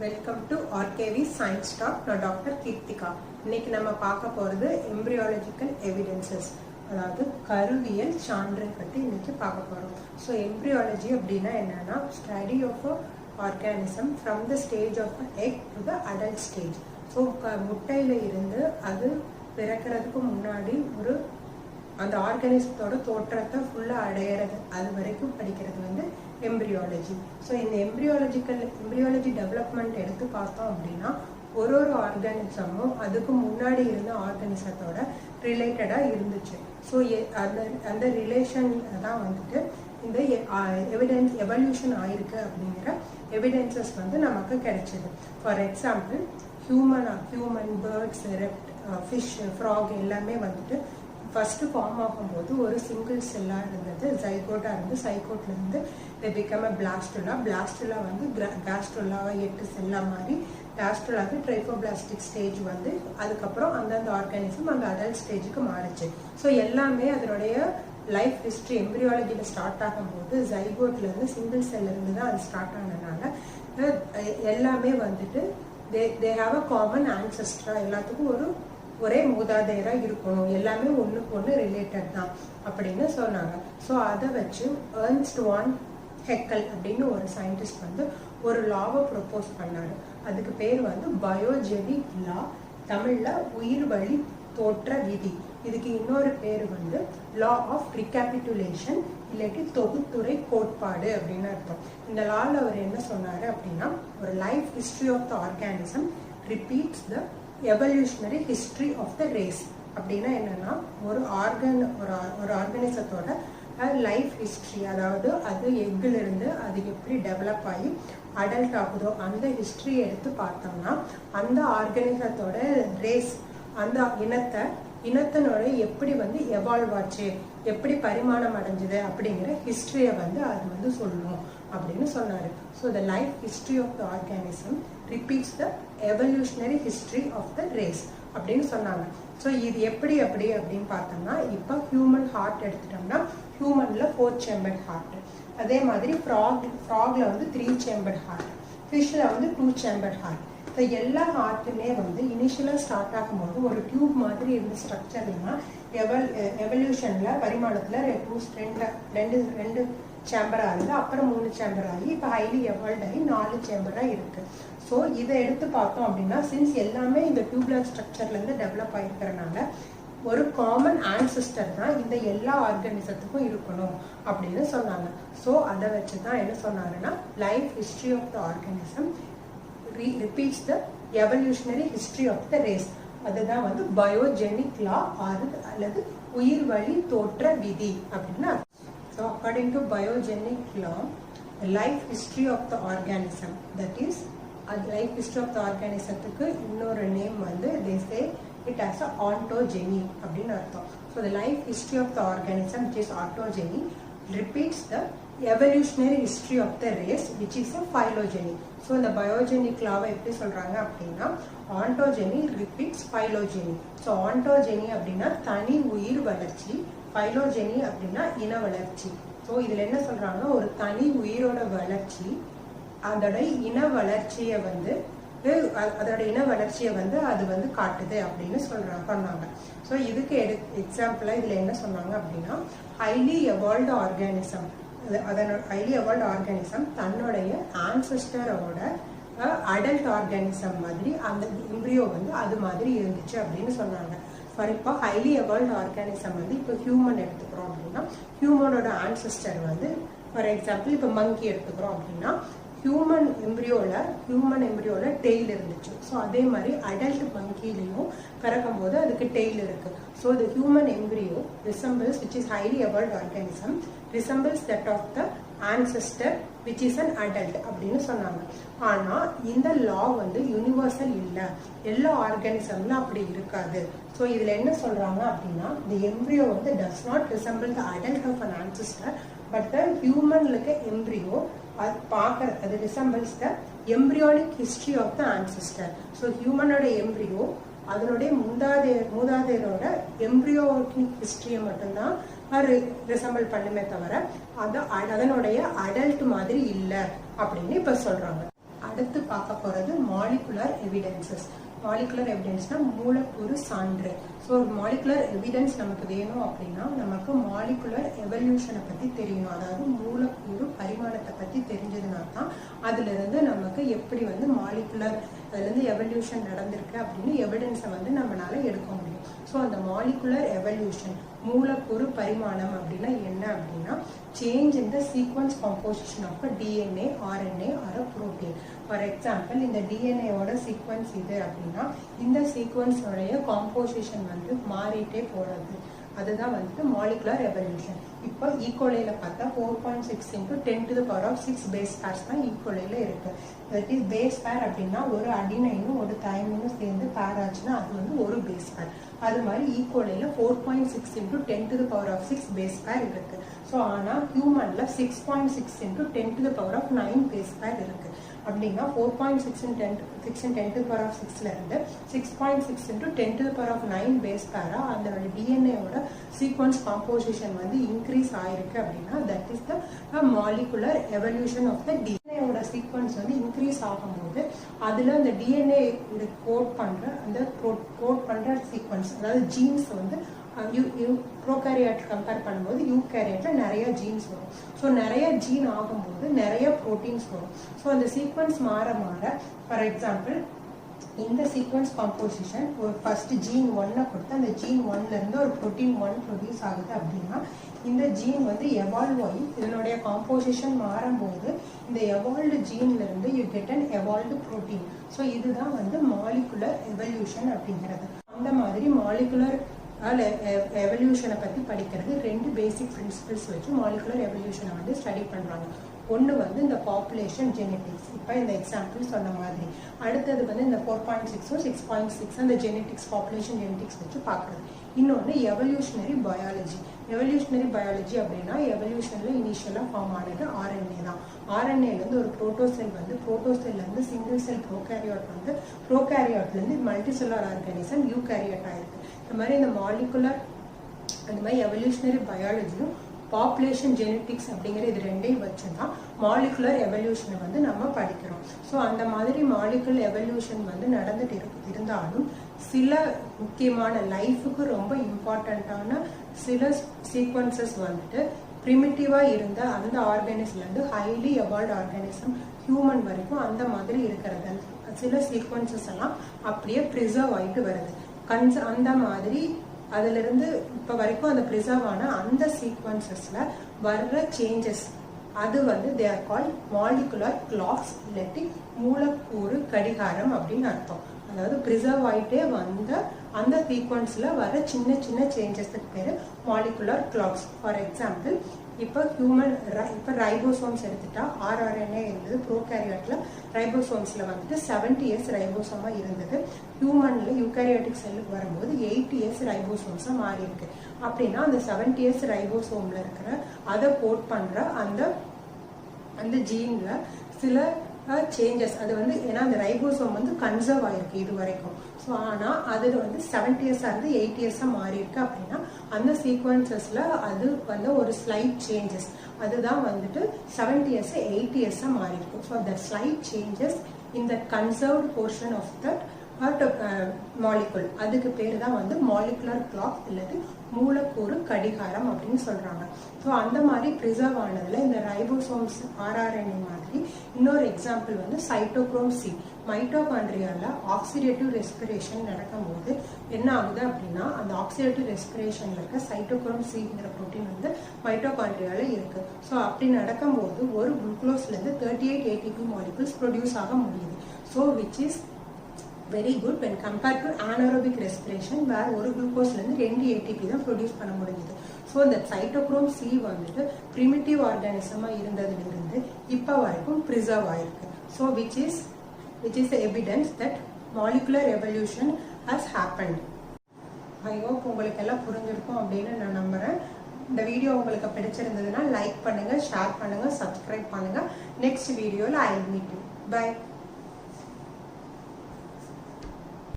Welcome to RKV science talk. நான் doctor Keerthika. இன்னைக்கு நம்ம பார்க்க போகிறது எம்ப்ரியாலஜிக்கல் எவிடன்சஸ், அதாவது கருவியல் சான்று பற்றி இன்னைக்கு பார்க்க போகிறோம். ஸோ எம்ப்ரியாலஜி அப்படின்னா என்னன்னா, study of a organism from the stage of the egg to the adult stage. So முட்டையில் இருந்து அது பிறக்கிறதுக்கு முன்னாடி அந்த ஆர்கானிசத்தோட தோற்றத்தை ஃபுல்லாக அடையிறது அது வரைக்கும் படிக்கிறது வந்து எம்ப்ரியாலஜி. ஸோ இந்த எம்ப்ரியாலஜி டெவலப்மெண்ட் எடுத்து பார்த்தோம் அப்படின்னா ஒரு ஆர்கானிசமும் அதுக்கு முன்னாடி இருந்த ஆர்கானிசத்தோட ரிலேட்டடாக இருந்துச்சு. ஸோ அந்த ரிலேஷன் தான் வந்துட்டு இந்த எவல்யூஷன் ஆயிருக்கு அப்படிங்கிற எவிடன்சஸ் வந்து நமக்கு கிடைச்சிது. For example human birds, fish, frock எல்லாமே வந்துட்டு ஃபர்ஸ்ட் ஃபார்ம் ஆகும்போது ஒரு சிங்கிள் செல்லாக இருந்தது, ஜைகோட்டாக இருந்து சைகோட்லேருந்து பிகம் அ பிளாஸ்டுலா வந்து கேஸ்ட்ரோலாவை 8 செல்லாக மாதிரி கேஸ்ட்ரோலாவுக்கு ட்ரைஃபோபிளாஸ்டிக் ஸ்டேஜ் வந்து அதுக்கப்புறம் அந்தந்த ஆர்கானிசம் அந்த அடல்ட் ஸ்டேஜுக்கு மாறுச்சு. ஸோ எல்லாமே அதனுடைய லைஃப் ஹிஸ்ட்ரி எம்ப்ரியாலஜியில் ஸ்டார்ட் ஆகும்போது ஜைகோட்லேருந்து சிங்கிள் செல்லிருந்து தான் அது ஸ்டார்ட் ஆனதுனால எல்லாமே வந்துட்டு தே ஹாவ் அ காமன் ஆன்செஸ்டரா, எல்லாத்துக்கும் ஒரே மூதாதையரா இருக்கணும், எல்லாமே ஒன்றுக்கு ஒன்று ரிலேட்டட் தான் அப்படின்னு சொன்னாங்க. ஸோ அதை வச்சு எர்ன்ஸ்ட் வான் ஹெக்கல் அப்படின்னு ஒரு சயின்டிஸ்ட் வந்து ஒரு லாவை ப்ரொப்போஸ் பண்ணாரு. அதுக்கு பேர் வந்து பயோஜெனிக் லா, தமிழ்ல உயிர் வழி தோற்ற விதி. இதுக்கு இன்னொரு பேர் வந்து லா ஆஃப் ரிகேபிட்டுலேஷன், இல்லாட்டி தொகுத்துறை கோட்பாடு அப்படின்னு அர்த்தம். இந்த லால அவர் என்ன சொன்னாரு அப்படின்னா, ஒரு life history of the organism repeats the evolutionary history of the race. அப்படின்னா என்னன்னா, ஒரு ஆர்கானிசத்தோட லைஃப் ஹிஸ்டரி, அதாவது அது எக்கில் இருந்து அது எப்படி டெவலப் ஆகி அடல்ட் ஆகுதோ அந்த ஹிஸ்டரி எடுத்து பார்த்தோம்னா அந்த ஆர்கானிசத்தோட ரேஸ், அந்த இனத்தினோட எப்படி வந்து எவால்வ் ஆச்சு, எப்படி பரிமாணம் அடைஞ்சது அப்படிங்கிற ஹிஸ்டரியை வந்து அது வந்து சொல்லணும் அப்படின்னு சொன்னாரு. So the life history of the organism repeats the evolutionary history of the race அப்படின்னு சொன்னாங்க. ஸோ இது அப்படின்னு பார்த்தோம்னா, இப்போ ஹியூமன் ஹார்ட் எடுத்துட்டோம்னா ஹியூமன்ல 4 சேம்பர்ட் ஹார்ட், அதே மாதிரி ஃப்ராக்ல வந்து 3 சேம்பர்ட் ஹார்ட், ஃபிஷ்ல வந்து 2 சேம்பர்ட் ஹார்ட். ஸோ எல்லா ஹார்ட்டுமே வந்து இனிஷியலாக ஸ்டார்ட் ஆகும்போது ஒரு டியூப் மாதிரி இருந்த ஸ்ட்ரக்சர்லாம் எவல்யூஷன்ல பரிமாணத்தில் ரெண்டு சேம்பர் ஆகுது, அப்புறம் 3 சேம்பர் ஆகி இப்போ ஹைலி எவால்வ் ஆகி 4 சேம்பராக இருக்கு. ஸோ இதை எடுத்து பார்த்தோம் அப்படின்னா, சின்ஸ் எல்லாமே இந்த டியூப்லர் ஸ்ட்ரக்சர்லேருந்து டெவலப் ஆகிருக்கிறனால ஒரு காமன் ஆன்செஸ்டர் தான் இந்த எல்லா ஆர்கானிசத்துக்கும் இருக்கணும் அப்படின்னு சொன்னாங்க. ஸோ அதை வச்சு தான் என்ன சொன்னாங்கன்னா, life history of the organism repeats the evolutionary history of the race. அதுதான் வந்து பயோஜெனிக் லா அல்லது உயிர் வழி தோற்ற விதி அப்படின்னா. So according to biogenic law, the life history of the organism, that is life history of the organismத்துக்கு இன்னொரு நேம் வந்து they say it as a ontogeny அப்படின்னு அர்த்தம். So the life history of the organism, which is ontogeny, repeats the evolutionary history of the race, which is a phylogeny. So இந்த biogenic law எப்படி சொல்றாங்க அப்படின்னா, ontogeny repeats phylogeny. So ontogeny அப்படின்னா தனி உயிர் வளர்ச்சி, பைலோஜெனி அப்படின்னா இன வளர்ச்சி. ஸோ இதில் என்ன சொல்றாங்கன்னா, ஒரு தனி உயிரோட வளர்ச்சி அதோட இன வளர்ச்சியை வந்து அது வந்து காட்டுது அப்படின்னு சொன்னாங்க. ஸோ இதுக்கு எக்ஸாம்பிளா இதில் என்ன சொன்னாங்க அப்படின்னா, ஹைலி எவால்வ்டு ஆர்கானிசம் தன்னுடைய ஆன்செஸ்டரோட அடல்ட் ஆர்கானிசம் மாதிரி அந்த எம்ப்ரியோ வந்து அது மாதிரி இருந்துச்சு அப்படின்னு சொன்னாங்க. இப்போ ஹைலி எவால்வ்டு ஆர்கானிசம் வந்து இப்போ ஹியூமன் எடுத்துக்கிறோம் அப்படின்னா, ஹியூமனோட ஆன்செஸ்டர் வந்து ஃபார் எக்ஸாம்பிள் இப்போ மங்கி எடுத்துக்கிறோம் அப்படின்னா, ஹியூமன் எம்ப்ரியோல டெய்ல் இருந்துச்சு. ஸோ அதே மாதிரி அடல்ட் மங்கிலையும் பிறக்கும் போது அதுக்கு டெய்ல் இருக்கு. So the human embryo resembles, which is highly evolved organism, resembles that of the ancestor which is an adult அப்படின்னு சொன்னாங்க. ஆனா இந்த லா வந்து யூனிவர்சல் இல்லை, எல்லா ஆர்கானிசம்ல அப்படி இருக்காது. ஸோ இதுல என்ன சொல்றாங்க அப்படின்னா, தி எம்ப்ரியோ வந்து does not resemble the adult of an ancestor, but the ஹியூமன்ல இருக்க எம்ப்ரியோ அது resembles the embryonic history of the ancestor. So ஹியூமனோட எம்ப்ரியோ அதனுடைய மூதாதையரோட எம்ப்ரியோனிக் ஹிஸ்டரியை மட்டும்தான் ரிசம்பிள் பண்ணுமே தவிர அதனுடைய அடல்ட் மாதிரி இல்லை அப்படின்னு இப்ப சொல்றாங்க. அடுத்து பார்க்க போகிறது மாலிகுலர் எவிடன்சஸ். மாலிகுலர் எவிடன்ஸ்னா மூலக்கூறு சான்று. ஸோ மாலிகுலர் எவிடன்ஸ் நமக்கு வேணும் அப்படின்னா நமக்கு மாலிகுலர் எவல்யூஷனை பற்றி தெரியணும். அதாவது மூலக்கூறு பரிமாணத்தை பற்றி தெரிஞ்சதுனா தான் அதுலேருந்து நமக்கு எப்படி வந்து மாலிகுலர் அதுலேருந்து எவல்யூஷன் நடந்திருக்கு அப்படின்னு எவிடன்ஸை வந்து நம்மளால எடுக்க முடியும். ஸோ அந்த மாலிகுலர் எவல்யூஷன் மூலக்கூறு பரிமாணம் அப்படின்னா என்ன அப்படின்னா change in the sequence composition of a DNA, RNA or a protein. For example இந்த டிஎன்ஏவோட சீக்வன்ஸ் இது அப்படின்னா இந்த சீக்வன்ஸோடைய காம்போசிஷன் வந்து மாறிட்டே போகிறது. அதுதான் வந்துட்டு மாலிகுலர் எவல்யூஷன். இப்போ ஈகோலையில் பார்த்தா 4.6 × 10⁶ பேஸ் பேர்ஸ் தான் ஈகோலையில் இருக்கு. தட் இஸ் பேஸ் பேர் அப்படின்னா ஒரு அடினைனும் ஒரு தைமினும் சேர்ந்து பேர் ஆச்சுன்னா அது வந்து ஒரு பேஸ் பேர். அது மாதிரி ஈகோலையில் 4.6 × 10⁶ பேஸ் பேர் இருக்கு. ஸோ ஆனால் ஹியூமன்ல 6.6 × 10⁹ பேஸ் பேர் இருக்கு. அப்படின்னா 4.6 × 10⁶ இருந்து 6.6 × 10⁹ பேஸ் பேரா அந்த டிஎன்ஏவோட சீக்வன்ஸ் காம்போசிஷன் வந்து இன்க்ரீஸ் ஆயிருக்கு அப்படின்னா that is the molecular evolution of the டிஎன்ஏவோட சீக்வன்ஸ் வந்து இன்க்ரீஸ் ஆகும்போது அதுல அந்த டிஎன்ஏ கோட் பண்ற சீக்வன்ஸ் அதாவது ஜீன்ஸ் வந்து ப்ரோகாரியாட் கம்பேர் பண்ணும்போது யூகேரியாட்ல நிறைய ஜீன்ஸ் வரும். ஸோ நிறைய ஜீன் ஆகும்போது நிறைய ப்ரோட்டீன்ஸ் வரும். ஸோ அந்த சீக்வன்ஸ் மாற ஃபார் எக்ஸாம்பிள் இந்த சீக்வன்ஸ் காம்போசிஷன் ஒரு ஃபர்ஸ்ட் ஜீன் 1 கொடுத்து அந்த ஜீன் 1ல இருந்து ஒரு ப்ரோட்டீன் 1 ப்ரொடியூஸ் ஆகுது அப்படின்னா இந்த ஜீன் வந்து எவால்வ் ஆகி இதனுடைய காம்போசிஷன் மாறும்போது இந்த எவால்வ்டு ஜீன்ல இருந்து you get an evolved protein. So இதுதான் வந்து மாலிகுலர் எவல்யூஷன் அப்படிங்கிறது. அந்த மாதிரி மாலிகுலர் எவல்யூஷனை பற்றி படிக்கிறது 2 பேசிக் பிரின்சிபிள்ஸ் வச்சு மாலிகுலர் எவல்யூஷனை வந்து ஸ்டடி பண்ணுறாங்க. ஒன்று வந்து இந்த பாப்புலேஷன் ஜெனெட்டிக்ஸ், இப்போ இந்த எக்ஸாம்பிள் சொன்ன மாதிரி. அடுத்தது வந்து இந்த 4.6 6.6 அந்த ஜெனெட்டிக்ஸ் பாப்புலேஷன் ஜெனெட்டிக்ஸ் வச்சு பார்க்குறது. இன்னொன்று எவல்யூஷனரி பயாலஜி. எவல்யூஷனரி பயாலஜி அப்படின்னா எவல்யூஷனில் இனிஷியலாக ஃபார்ம் ஆனது ஆர்என்ஏ தான். ஆர்என்ஏலேருந்து ஒரு புரோட்டோசெல் வந்து புரோட்டோசெல்லேருந்து சிங்கிள் செல் ப்ரோகேரியாட் வந்து ப்ரோகேரியாட்லேருந்து மல்டி செல்லுலார் ஆர்கானிசம் யூகேரியாட் ஆயிருக்கு. இந்த மாதிரி இந்த மாலிகுலர் அந்த மாதிரி எவல்யூஷனரி பயாலஜியும் பாப்புலேஷன் ஜெனெட்டிக்ஸ் அப்படிங்கிற இது ரெண்டையும் வச்சு தான் மாலிகுலர் எவல்யூஷனை வந்து நம்ம படிக்கிறோம். ஸோ அந்த மாதிரி மாலிகுலர் எவல்யூஷன் வந்து நடந்துட்டு இருந்தாலும் சில முக்கியமான லைஃபுக்கு ரொம்ப இம்பார்ட்டண்ட்டான சில சீக்வன்சஸ் வந்துட்டு ப்ரிமிட்டிவாக இருந்த அந்த ஆர்கானிசம்லேருந்து ஹைலி எவால்வ்டு ஆர்கானிசம் ஹியூமன் வரைக்கும் அந்த மாதிரி இருக்கிறது சில சீக்வன்சஸ் எல்லாம் அப்படியே ப்ரிசர்வ் ஆகிட்டு வருது. அந்த மாதிரி அதுல இருந்து இப்ப வரைக்கும் அந்த ப்ரிசர்வ் ஆன அந்த சீக்வன்சஸ்ல வர்ற சேஞ்சஸ் அது வந்து they are called molecular clocks, இல்லாட்டி மூலக்கூறு கடிகாரம் அப்படின்னு அர்த்தம். அதாவது ப்ரிசர்வ் ஆகிட்டே வந்த அந்த சீக்வன்ஸ்ல வர சின்ன சின்ன சேஞ்சஸ்க்கு பேரு மாலிகுலர் கிளாக்ஸ். ஃபார் எக்ஸாம்பிள் இப்போ இப்போ ரைபோசோம்ஸ் எடுத்துட்டா ஆர்ஆர்என்ஏ இருந்தது. ப்ரோகேரியாட்ல ரைபோசோம்ஸ்ல வந்துட்டு 70 years ரைபோசோமா இருந்தது. ஹியூமன்ல யூகேரியாட்டிக் செல்லுக்கு வரும்போது 80 years ரைபோசோம்ஸா மாறி இருக்கு. அப்படின்னா அந்த 70 years ரைபோசோம்ல இருக்கிற அதை கோட் பண்ற அந்த ஜீன்ல சில சேஞ்சஸ் அது வந்து ஏன்னா அந்த ரைபோசோம் வந்து கன்சர்வ் ஆயிருக்கு இது வரைக்கும். ஸோ ஆனால் அதில் வந்து 70 years இருந்து 80 years மாறி இருக்கு. அப்படின்னா அந்த சீக்வன்சஸ்ல அது வந்து ஒரு ஸ்லைட் சேஞ்சஸ் அதுதான் வந்துட்டு 70 years 80 years மாறி இருக்கு. So the slight changes in the conserved portion of that molecule அதுக்கு பேர் தான் வந்து மாலிகுலர் கிளாக் இல்லது மூலக்கூறு கடிகாரம் அப்படின்னு சொல்றாங்க. ஸோ அந்த மாதிரி ப்ரிசர்வ் ஆனதுல இந்த ரைபோசோம்ஸ் ஆர்ஆர்என்ஏ மாதிரி இன்னொரு எக்ஸாம்பிள் வந்து சைட்டோக்ரோம் சி. மைட்டோகாண்ட்ரியால ஆக்சிடேட்டிவ் ரெஸ்பிரேஷன் நடக்கும்போது என்ன ஆகுது அப்படின்னா அந்த ஆக்சிடேட்டிவ் ரெஸ்பிரேஷன்ல இருக்க சைட்டோக்ரோம் சிங்கிற ப்ரோட்டீன் வந்து மைட்டோகாண்ட்ரியால இருக்கு. ஸோ அப்படி நடக்கும்போது ஒரு குளுக்கோஸ்ல இருந்து 38 ATP மாலிகுல்ஸ் ப்ரொடியூஸ் ஆக முடியுது. So which is very good when compared to anaerobic respiration where ஒரு குளுக்கோஸ்ல இருந்து 2 ATP தான் ப்ரொடியூஸ் பண்ண முடியுது. ஸோ இந்த சைட்டோக்ரோம் சி வந்துட்டு பிரிமிட்டிவ் ஆர்கானிசமா இருந்ததுல இருந்து இப்போ வரைக்கும் ப்ரிசர்வ் ஆயிருக்கு. So which is the evidence that molecular evolution has happened. I hope உங்களுக்கு எல்லாம் புரிஞ்சிருக்கும் அப்படின்னு நான் நம்புறேன். இந்த வீடியோ உங்களுக்கு பிடிச்சிருந்ததுன்னா லைக் பண்ணுங்க, ஷேர் பண்ணுங்க, சப்ஸ்கிரைப் பண்ணுங்க. நெக்ஸ்ட் வீடியோல I will meet you. By.